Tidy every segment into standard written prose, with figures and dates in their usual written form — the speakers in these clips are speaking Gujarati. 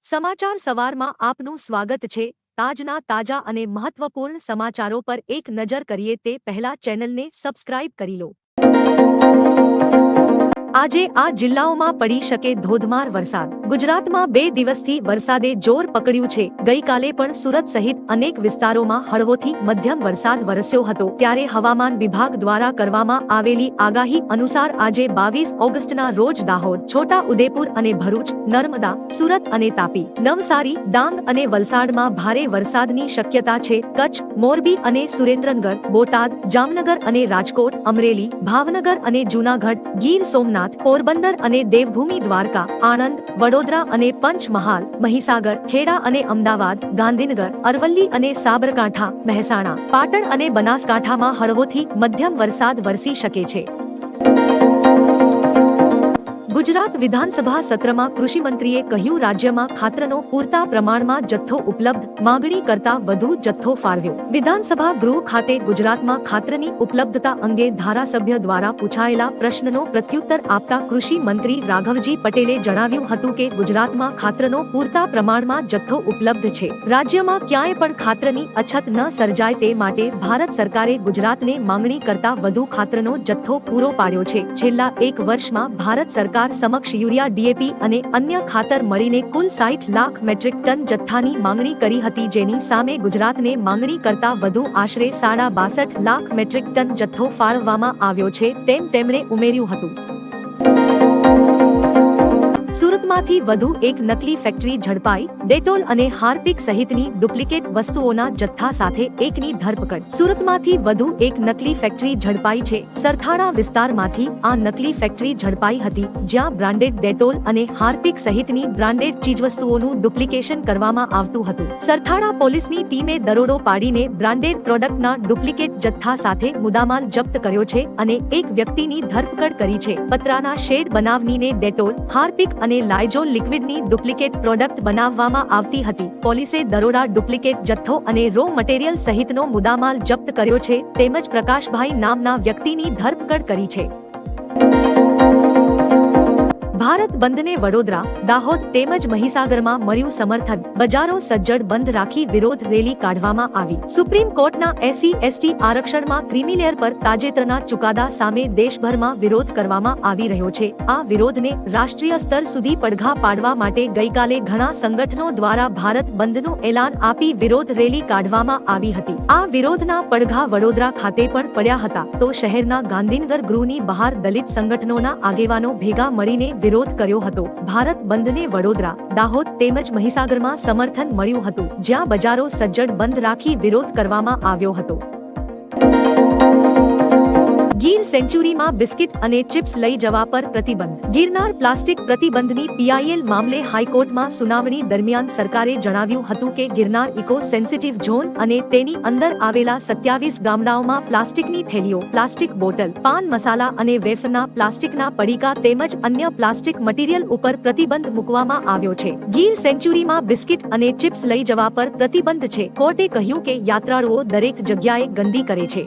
સમાચાર સવારમાં આપનું સ્વાગત છે। તાજના તાજા અને મહત્વપૂર્ણ સમાચારો પર એક નજર કરીએ તે પહેલા ચેનલને સબસ્ક્રાઇબ કરી લો। આજે આ જિલ્લાઓમાં પડી શકે ધોધમાર વરસાદ। ગુજરાતમાં 2 દિવસથી વરસાદે જોર પકડ્યું છે। ગઈકાલે પણ સુરત સહિત અનેક વિસ્તારોમાં હળવોથી મધ્યમ વરસાદ વરસ્યો હતો। ત્યારે હવામાન વિભાગ દ્વારા કરવામાં આવેલી આગાહી અનુસાર આજે 22 ઓગસ્ટના રોજ દાહોદ, છોટા ઉદેપુર અને ભરૂચ, નર્મદા, સુરત અને તાપી, નવસારી, ડાંગ અને વલસાડમાં ભારે વરસાદની શક્યતા છે। કચ્છ, મોરબી અને સુરેન્દ્રનગર, બોટાદ, જામનગર અને રાજકોટ, અમરેલી, ભાવનગર અને જૂનાગઢ, ગીર સોમનાથ, પોરબંદર અને દેવભૂમિ દ્વારકા, આણંદ, વડોદરા અને પંચમહાલ, મહીસાગર, ખેડા અને અમદાવાદ, ગાંધીનગર, અરવલ્લી અને સાબરકાંઠા, મહેસાણા, પાટણ અને બનાસકાંઠામાં હળવોથી મધ્યમ વરસાદ વરસી શકે છે। ગુજરાત વિધાનસભા સત્રમાં કૃષિમંત્રીએ કહ્યું, રાજ્યમાં ખાતરનો પૂરતા પ્રમાણમાં જથ્થો ઉપલબ્ધ, માગણી કરતા વધુ જથ્થો ફાળવ્યો। વિધાનસભા ગૃહ ખાતે ગુજરાતમાં ખાતરની ઉપલબ્ધતા અંગે ધારાસભ્ય દ્વારા પૂછાયેલા પ્રશ્નનો પ્રત્યુત્તર આપતા કૃષિ મંત્રી રાઘવજી પટેલે જણાવ્યું હતું કે ગુજરાતમાં ખાતરનો પૂરતા પ્રમાણમાં જથ્થો ઉપલબ્ધ છે। રાજ્યમાં ક્યાંય પણ ખાતરની અછત ન સર્જાય તે માટે ભારત સરકારે ગુજરાતને માગણી કરતા વધુ ખાતરનો જથ્થો પૂરો પાડ્યો છે। છેલ્લા 1 વર્ષમાં ભારત સરકાર સમક્ષ યુરિયા, ડીએપી અને અન્ય ખાતર મળીને કુલ 60 લાખ મેટ્રિક ટન જથ્થાની માંગણી કરી હતી, જેની સામે ગુજરાતને માંગણી કરતા વધુ આશરે 62 લાખ મેટ્રિક ટન જથ્થો ફાળવવામાં આવ્યો છે, તેમ તેમણે ઉમેર્યું હતું। સુરતમાંથી વધુ એક નકલી ફેક્ટરી ઝડપાઈ। ડેટોલ અને હાર્પિક સહિતની ડુપ્લિકેટ વસ્તુઓના જથ્થા સાથે એકની ધરપકડ। સુરતમાંથી વધુ એક નકલી ફેક્ટરી ઝડપાઈ છે। સરથાણા વિસ્તારમાંથી આ નકલી ફેક્ટરી ઝડપાઈ હતી, જ્યાં બ્રાન્ડેડ ડેટોલ અને હાર્પિક સહિતની બ્રાન્ડેડ ચીજવસ્તુઓનું ડુપ્લિકેશન કરવામાં આવતું હતું। સરથાણા પોલીસની ટીમે દરોડો પાડીને બ્રાન્ડેડ પ્રોડક્ટના ડુપ્લિકેટ જથ્થા સાથે મુદ્દામાલ જપ્ત કર્યો છે અને એક વ્યક્તિની ધરપકડ કરી છે। પતરાના શેડ બનાવનીને ડેટોલ, હાર્પિક અને લાયઝોલ લિક્વિડની ડુપ્લિકેટ પ્રોડક્ટ બનાવવામાં આવતી હતી। પોલીસે દરોડા, ડુપ્લિકેટ જથ્થો અને રો મટીરીયલ સહિતનો મુદ્દામાલ જપ્ત કર્યો છે, તેમજ પ્રકાશભાઈ નામના વ્યક્તિની ધરપકડ કરી છે। ભારત બંધને વડોદરા, દાહોદ તેમજ મહીસાગરમાં મળ્યું સમર્થન। બજારો સજ્જડ બંધ રાખી વિરોધ રેલી કાઢવામાં આવી। સુપ્રીમ કોર્ટના SC/ST આરક્ષણમાં ક્રિમિલેયર પર તાજેતરના ચુકાદા સામે દેશભરમાં વિરોધ કરવામાં આવી રહ્યો છે। આ વિરોધને રાષ્ટ્રીય સ્તર સુધી પડઘા પાડવા માટે ગઈકાલે ઘણા સંગઠનો દ્વારા ભારત બંધનું એલાન આપી વિરોધ રેલી કાઢવામાં આવી હતી। આ વિરોધના પડઘા વડોદરા ખાતે પણ પડ્યા હતા, તો શહેરના ગાંધીનગર ગૃહની બહાર દલિત સંગઠનોના આગેવાનો ભેગા મળીને વિરોધ કર્યો હતો। ભારત બંધને વડોદરા, દાહોદ તેમજ મહીસાગરમાં સમર્થન મળ્યું હતું, જ્યાં બજારો સજ્જડ બંધ રાખી વિરોધ કરવામાં આવ્યો હતો। ગીર સેન્ચ્યુરીમાં બિસ્કિટ અને ચિપ્સ લઈ જવા પર પ્રતિબંધ। ગિરનાર પ્લાસ્ટિક પ્રતિબંધની PIL મામલે હાઈકોર્ટમાં સુનાવણી દરમિયાન સરકારે જણાવ્યું હતું કે ગિરનાર ઇકો સેન્સિટિવ ઝોન અને તેની અંદર આવેલા 27 ગામડાઓમાં પ્લાસ્ટિકની થેલીઓ, પ્લાસ્ટિક બોટલ, પાન મસાલા અને વેફરના પ્લાસ્ટિકના પડીકા તેમજ અન્ય પ્લાસ્ટિક મટીરીયલ ઉપર પ્રતિબંધ મૂકવામાં આવ્યો છે। ગીર સેન્ચ્યુરીમાં બિસ્કિટ અને ચિપ્સ લઈ જવા પર પ્રતિબંધ છે। કોર્ટે કહ્યું કે યાત્રાળુઓ દરેક જગ્યાએ ગંદી કરે છે।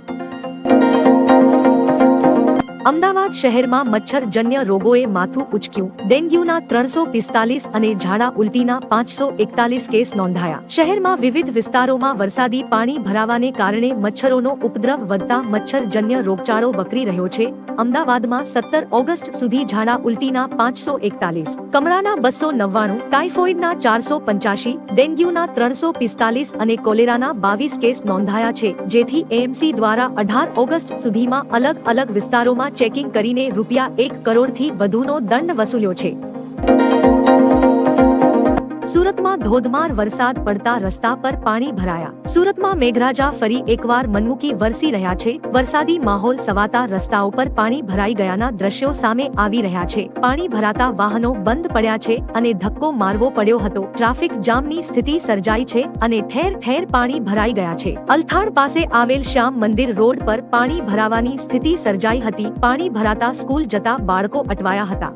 અમદાવાદ શહેરમાં મચ્છરજન્ય રોગોએ માથું ઉચક્યું। ડેન્ગ્યુના 345 અને ઝાડા ઉલટીના 541 કેસ નોંધાયા। શહેરમાં વિવિધ વિસ્તારોમાં વરસાદી પાણી ભરાવાને કારણે મચ્છરોનો ઉપદ્રવ વધતા મચ્છરજન્ય રોગચાળો વકરી રહ્યો છે। અમદાવાદમાં 17 ઓગસ્ટ સુધી ઝાડા ઉલટીના 541, કમળાના 299, ટાઇફોઇડના 485, ડેન્ગ્યુના 345 અને કોલેરાના 22 કેસ નોંધાયા છે, જેથી AMC દ્વારા 18 ઓગસ્ટ સુધીમાં અલગ અલગ વિસ્તારોમાં ચેકિંગ કરીને ₹1 કરોડથી વધુનો દંડ વસૂલ્યો છે। સુરતમાં ધોધમાર વરસાદ પડતા રસ્તા પર પાણી ભરાયા। સુરતમાં મેઘરાજા ફરી એકવાર મનમુકી વરસી રહ્યા છે। વરસાદી માહોલ સવાતા રસ્તાઓ પર પાણી ભરાઈ ગયાના દ્રશ્યો સામે આવી રહ્યા છે। પાણી ભરાતા વાહનો બંધ પડ્યા છે અને ધક્કો મારવો પડ્યો હતો। ટ્રાફિક જામની સ્થિતિ સર્જાઈ છે અને ઠેર ઠેર પાણી ભરાઈ ગયા છે। અલથાણ પાસે આવેલ શ્યામ મંદિર રોડ પર પાણી ભરાવાની સ્થિતિ સર્જાઈ હતી। પાણી ભરાતા સ્કૂલ જતા બાળકો અટવાયા હતા।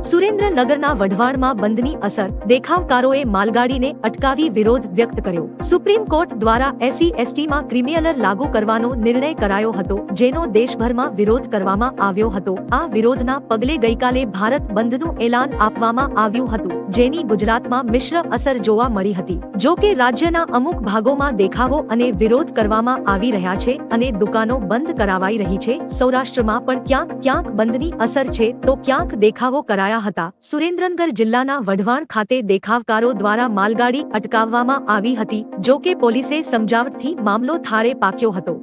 સુરેન્દ્રનગરના વઢવાણમાં બંધની અસર, દેખાવકારોએ માલગાડીને અટકાવી વિરોધ વ્યક્ત કર્યો. સુપ્રીમ કોર્ટ દ્વારા SC/STમાં ક્રિમિનલ લાગુ કરવાનો નિર્ણય કરાયો હતો, જેનો દેશભરમાં વિરોધ કરવામાં આવ્યો હતો. આ વિરોધના પગલે ગઈકાલે ભારત બંધનું એલાન આપવામાં આવ્યું હતું, જેની ગુજરાતમાં મિશ્ર અસર જોવા મળી હતી. જો કે રાજ્યના અમુક ભાગોમાં દેખાવો અને વિરોધ કરવામાં આવી રહ્યા છે અને દુકાનો બંધ કરાવાઈ રહી છે. સૌરાષ્ટ્રમાં પણ ક્યાંક ક્યાંક બંધની અસર છે તો ક્યાંક દેખાવો કરાયા હતા. સુરેન્દ્રનગર જિલ્લાના વઢવાણ ખાતે દેખાવકારો દ્વારા માલગાડી અટકાવવામાં આવી હતી, જો કે પોલીસે સમજાવટથી મામલો થાળે પાક્યો હતો.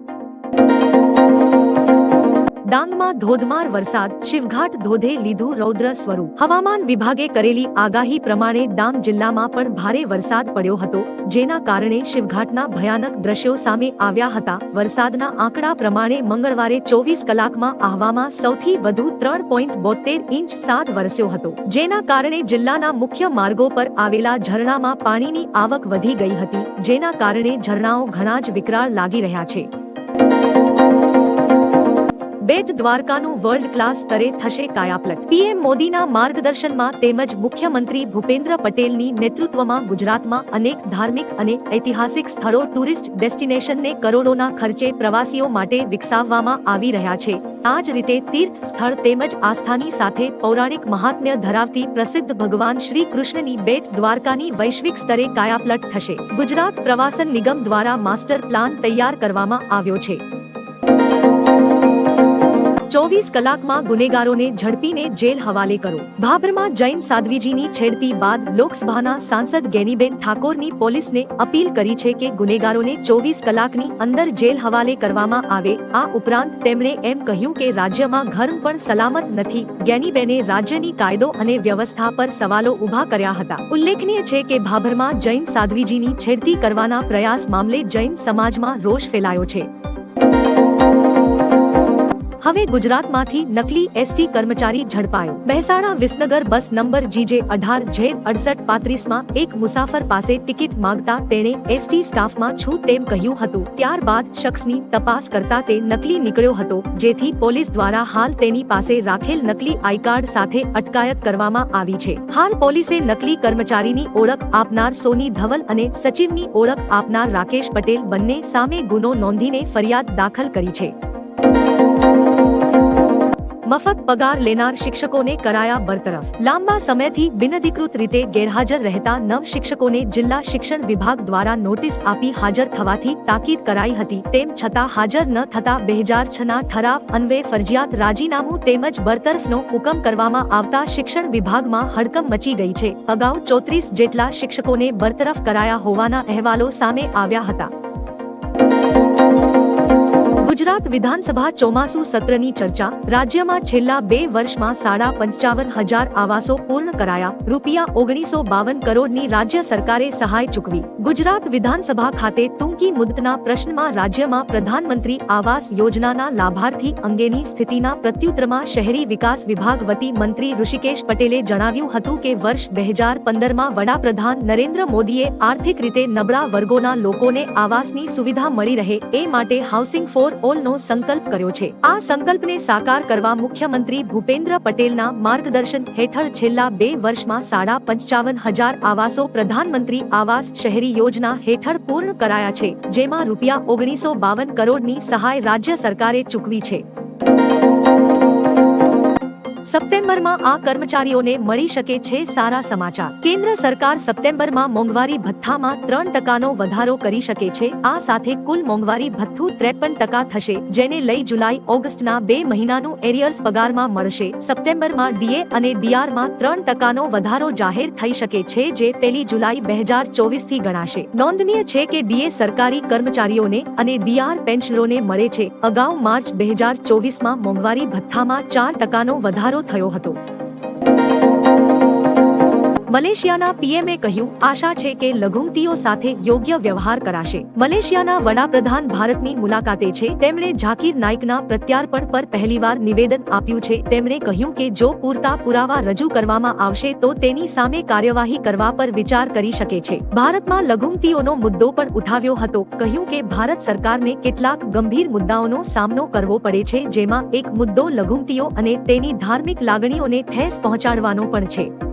ડાંગમાં ધોધમાર વરસાદ, શિવઘાટ ધોધે લીધું રૌદ્ર સ્વરૂપ. હવામાન વિભાગે કરેલી આગાહી પ્રમાણે ડાંગ જિલ્લામાં પણ ભારે વરસાદ પડ્યો હતો, જેના કારણે શિવઘાટના ભયાનક દ્રશ્યો સામે આવ્યા હતા. વરસાદના આંકડા પ્રમાણે મંગળવારે 24 કલાકમાં આહવામાં સૌથી વધુ 3.72 ઇંચ સાદ વરસ્યો હતો, જેના કારણે જિલ્લાના મુખ્ય માર્ગો પર આવેલા ઝરણામાં પાણીની આવક વધી ગઈ હતી, જેના કારણે ઝરણાઓ ઘણા જ વિકરાળ લાગી રહ્યા છે. બેટ દ્વારકાનું વર્લ્ડ ક્લાસ સ્તરે થશે કાયાપલટ. PM મોદીના માર્ગદર્શનમાં તેમજ મુખ્યમંત્રી ભૂપેન્દ્ર પટેલની નેતૃત્વમાં ગુજરાતમાં અનેક ધાર્મિક અને ઐતિહાસિક સ્થળો ટુરિસ્ટ ડેસ્ટિનેશનને કરોડોના ખર્ચે પ્રવાસીઓ માટે વિકસાવવામાં આવી રહ્યા છે. આ જ રીતે તીર્થ સ્થળ તેમજ આસ્થાની સાથે પૌરાણિક મહાત્મ્ય ધરાવતી પ્રસિદ્ધ ભગવાન શ્રી કૃષ્ણની બેટ દ્વારકાની વૈશ્વિક સ્તરે કાયાપલટ થશે. ગુજરાત પ્રવાસન નિગમ દ્વારા માસ્ટર પ્લાન તૈયાર કરવામાં આવ્યો છે. 24 કલાકમાં ગુનેગારોને ઝડપીને જેલ હવાલે કરો. ભાભરમાં જૈન સાધ્વીજીની છેડતી બાદ લોકસભાના સાંસદ ગેનીબેન ઠાકોરની પોલીસને અપીલ કરી છે કે ગુનેગારોને 24 કલાકની અંદર જેલ હવાલે કરવામાં આવે. આ ઉપરાંત તેમણે એમ કહ્યું કે રાજ્યમાં ઘર પણ સલામત નથી. ગેનીબેને રાજ્યની કાયદો અને વ્યવસ્થા પર સવાલો ઊભા કર્યા હતા. ઉલ્લેખનીય છે કે ભાભરમાં જૈન સાધ્વીજીની છેડતી કરવાના પ્રયાસ મામલે જૈન સમાજમાં રોષ ફેલાયો છે. હવે ગુજરાતમાંથી નકલી ST કર્મચારી ઝડપાયો. Mehsana Visnagar bus number GJ18Z6835 માં એક મુસાફર પાસે ટિકિટ માંગતા તેણે ST સ્ટાફમાં છું તેમ કહ્યું હતું. ત્યારબાદ શખ્સની તપાસ કરતા તે નકલી નીકળ્યો હતો, જેથી પોલીસ દ્વારા હાલ તેની પાસે રાખેલ નકલી આઈ કાર્ડ સાથે અટકાયત કરવામાં આવી છે. હાલ પોલીસે નકલી કર્મચારીની ઓળખ આપનાર સોની ધવલ અને સચિવની ઓળખ આપનાર રાકેશ પટેલ બંને સામે ગુનો નોંધીને ફરિયાદ દાખલ કરી છે. મફત પગાર લેનાર શિક્ષકોને કરાયા બરતરફ. લાંબા સમયથી બિનઅધિકૃત રીતે ગેરહાજર રહેતા 9 શિક્ષકોને જિલ્લા શિક્ષણ વિભાગ દ્વારા નોટિસ આપી હાજર થવાથી તાકીદ કરાઈ હતી. તેમ છતાં હાજર ન થતા 2006ના ઠરાવ અન્વયે ફરજિયાત રાજીનામું તેમજ બરતરફનો હુકમ કરવામાં આવતા શિક્ષણ વિભાગમાં હડકંપ મચી ગઈ છે. અગાઉ 34 જેટલા શિક્ષકોને બરતરફ કરાયા હોવાના અહેવાલો સામે આવ્યા હતા. ગુજરાત વિધાનસભા ચોમાસુ સત્રની ચર્ચા. રાજ્યમાં છેલ્લા 2 વર્ષમાં 55,000 આવાસો પૂર્ણ કરાયા. ₹1952 કરોડની રાજ્ય સરકારે સહાય ચૂકવી. ગુજરાત વિધાનસભા ખાતે ટૂંકી મુદતના પ્રશ્નમાં રાજ્યમાં પ્રધાનમંત્રી આવાસ યોજનાના લાભાર્થી અંગેની સ્થિતિના પ્રત્યુત્તરમાં શહેરી વિકાસ વિભાગ વતી મંત્રી ઋષિકેશ પટેલે જણાવ્યું હતું કે વર્ષ 2015માં વડાપ્રધાન નરેન્દ્ર મોદીએ આર્થિક રીતે નબળા વર્ગોના લોકોને આવાસની સુવિધા મળી રહે એ માટે હાઉસિંગ ફોર ઓલનો સંકલ્પ કર્યો છે. આ સંકલ્પને સાકાર કરવા મુખ્યમંત્રી ભૂપેન્દ્ર પટેલના માર્ગદર્શન હેઠળ છેલ્લા 2 વર્ષમાં 55,000 આવાસો પ્રધાનમંત્રી આવાસ શહેરી યોજના હેઠળ પૂર્ણ કરાયા છે, જેમાં ₹1952 કરોડની સહાય રાજ્ય સરકારે ચૂકવી છે. સપ્ટેમ્બરમાં આ કર્મચારીઓને મળી શકે છે સારા સમાચાર. કેન્દ્ર સરકાર સપ્ટેમ્બરમાં મોંઘવારી ભથ્થામાં 3% વધારો કરી શકે છે. આ સાથે કુલ મોંઘવારી ભથ્થું 53% થશે, જેને લઈ જુલાઈ ઓગસ્ટના 2 મહિનાનું એરિયર્સ પગારમાં મળશે. સપ્ટેમ્બરમાં DA અને DRમાં 3%નો વધારો જાહેર થઈ શકે છે, જે 1 જુલાઈ 2024 થી ગણાશે. નોંધનીય છે કે DA સરકારી કર્મચારીઓને અને DR પેન્શનરોને મળે છે. અગાઉ માર્ચ 2024માં મોંઘવારી ભથ્થામાં 4%નો વધારો થયો હતો. મલેશિયાના પીએમએ કહ્યું, આશા છે કે લઘુમતીઓ સાથે યોગ્ય વ્યવહાર કરાશે. મલેશિયાના વડાપ્રધાન ભારતની મુલાકાતે છે. તેમણે ઝાકિર નાઇકના પ્રત્યાર્પણ પર પહેલીવાર નિવેદન આપ્યું છે. તેમણે કહ્યું કે જો પૂરતા પુરાવા રજૂ કરવામાં આવશે તો તેની સામે કાર્યવાહી કરવા પર વિચાર કરી શકે છે. ભારતમાં લઘુમતીઓનો મુદ્દો પણ ઉઠાવ્યો હતો. કહ્યું કે ભારત સરકારને કેટલાક ગંભીર મુદ્દાઓનો સામનો કરવો પડે છે, જેમાં એક મુદ્દો લઘુમતીઓ અને તેની ધાર્મિક લાગણીઓને ઠેસ પહોંચાડવાનો પણ છે.